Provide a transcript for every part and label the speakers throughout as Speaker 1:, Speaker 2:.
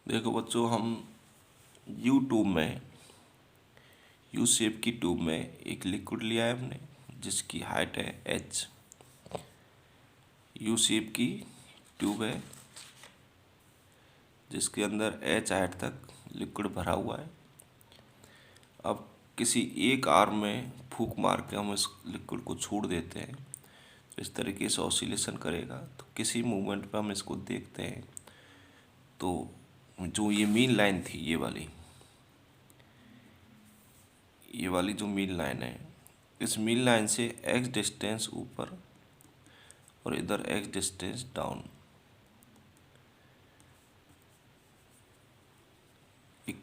Speaker 1: देखो बच्चों, हम यू ट्यूब में यू शेप की ट्यूब में एक लिक्विड लिया है हमने, जिसकी हाइट है h। यू शेप की ट्यूब है जिसके अंदर h हाइट तक लिक्विड भरा हुआ है। अब किसी एक आर्म में फूंक मार के हम इस लिक्विड को छोड़ देते हैं, तो इस तरीके से ऑसिलेशन करेगा। तो किसी मूवमेंट पे हम इसको देखते हैं, तो जो ये मीन लाइन थी, ये वाली जो मीन लाइन है, इस मीन लाइन से x डिस्टेंस ऊपर और इधर x डिस्टेंस डाउन,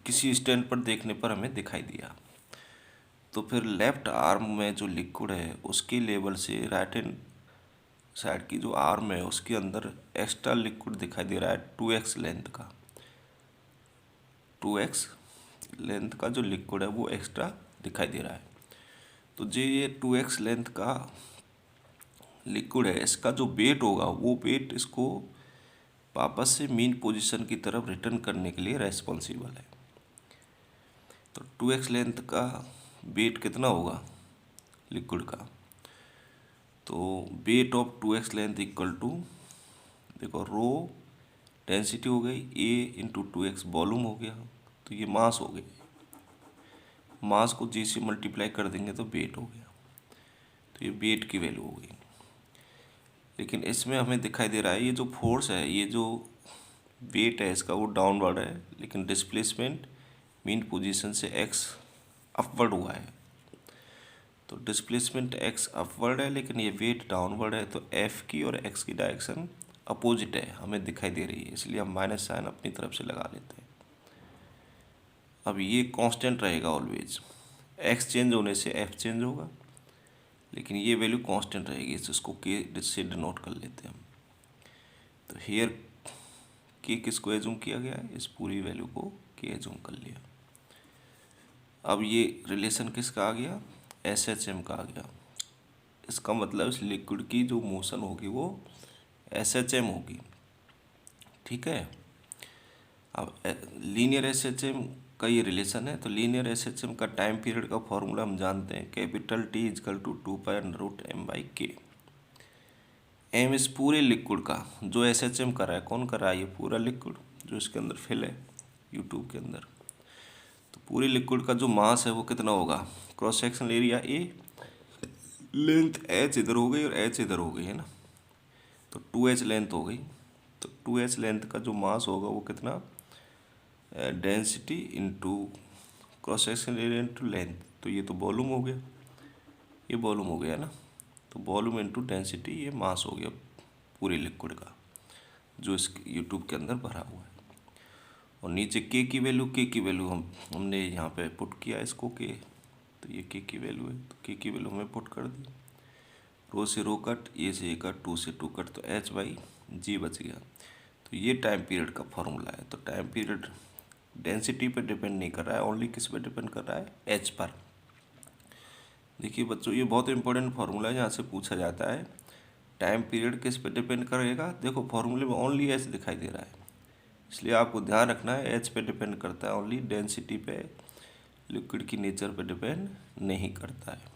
Speaker 1: किसी स्टैंड पर देखने पर हमें दिखाई दिया। तो फिर लेफ्ट आर्म में जो लिक्विड है उसके लेवल से राइट हैंड साइड की जो आर्म है उसके अंदर एक्स्ट्रा लिक्विड दिखाई दे रहा है 2x लेंथ का। 2x लेंथ का जो लिक्विड है वो एक्स्ट्रा दिखाई दे रहा है। तो जो ये 2x लेंथ का लिक्विड है, इसका जो वेट होगा वो वेट इसको वापस से मीन पोजीशन की तरफ रिटर्न करने के लिए रेस्पॉन्सिबल है। तो 2x लेंथ का वेट कितना होगा लिक्विड का? तो weight of 2x length equal to, देखो, रो डेंसिटी हो गई a इंटू 2x वॉल्यूम हो गया, तो ये मास हो गई। मास को g से मल्टीप्लाई कर देंगे तो वेट हो गया, तो ये वेट की वैल्यू हो गई। लेकिन इसमें हमें दिखाई दे रहा है ये जो फोर्स है, ये जो वेट है इसका वो डाउनवर्ड है, लेकिन डिस्प्लेसमेंट मीन पोजीशन से x अपवर्ड हुआ है। तो डिस्प्लेसमेंट x अपवर्ड है लेकिन ये वेट डाउनवर्ड है, तो f की और x की डायरेक्शन अपोजिट है, हमें दिखाई दे रही है, इसलिए हम माइनस साइन अपनी तरफ से लगा लेते हैं। अब ये कांस्टेंट रहेगा ऑलवेज, x चेंज होने से f चेंज होगा, लेकिन ये वैल्यू कांस्टेंट रहेगी, इसको k से डिनोट कर लेते हैं हम। तो हेयर k किसको एज्यूम किया गया है? इस पूरी वैल्यू को k एज्यूम कर लिया। अब ये रिलेशन किसका आ गया? SHM का आ गया। इसका मतलब इस लिक्विड की जो मोशन होगी वो SHM होगी, ठीक है। अब लीनियर SHM का ये रिलेशन है, तो लीनियर SHM का टाइम पीरियड का फॉर्मूला हम जानते हैं, capital T is equal to 2π√m/k। m इस पूरे लिक्विड का जो SHM कर रहा है, कौन कर रहा है? ये पूरा लिक्विड जो इसके अंदर फिल है यूट्यूब के अंदर। तो पूरे लिक्विड का जो मास है वो कितना होगा? Cross sectional area A, length h इधर हो गई और h इधर हो गई, है ना। तो 2h लेंथ हो गई, तो 2h लेंथ का जो मास होगा वो कितना? Density into cross sectional area into length, तो ये तो वॉल्यूम हो गया, ये वॉल्यूम हो गया ना। तो वॉल्यूम इंटू डेंसिटी, ये मास हो गया पूरे लिक्विड का जो इस यूट्यूब के अंदर भरा हुआ है। और नीचे के की वैल्यू हमने यहाँ पे पुट किया इसको के, तो ये के की वैल्यू है, तो के की वैल्यू हमें पुट कर दी। रो से रो कट, ए से ए कट, 2 से 2 कट, तो h/g बच गया। तो ये टाइम पीरियड का फॉर्मूला है। तो टाइम पीरियड डेंसिटी पे डिपेंड नहीं कर रहा है, ओनली किस पे डिपेंड कर रहा है? h पर। देखिए बच्चों, ये बहुत इंपॉर्टेंट फार्मूला है, यहाँ से पूछा जाता है टाइम पीरियड किस पे डिपेंड करेगा। देखो फॉर्मूले में ओनली h दिखाई दे रहा है, इसलिए आपको ध्यान रखना है h पे डिपेंड करता है, ओनली डेंसिटी पे, लिक्विड की नेचर पे डिपेंड नहीं करता है।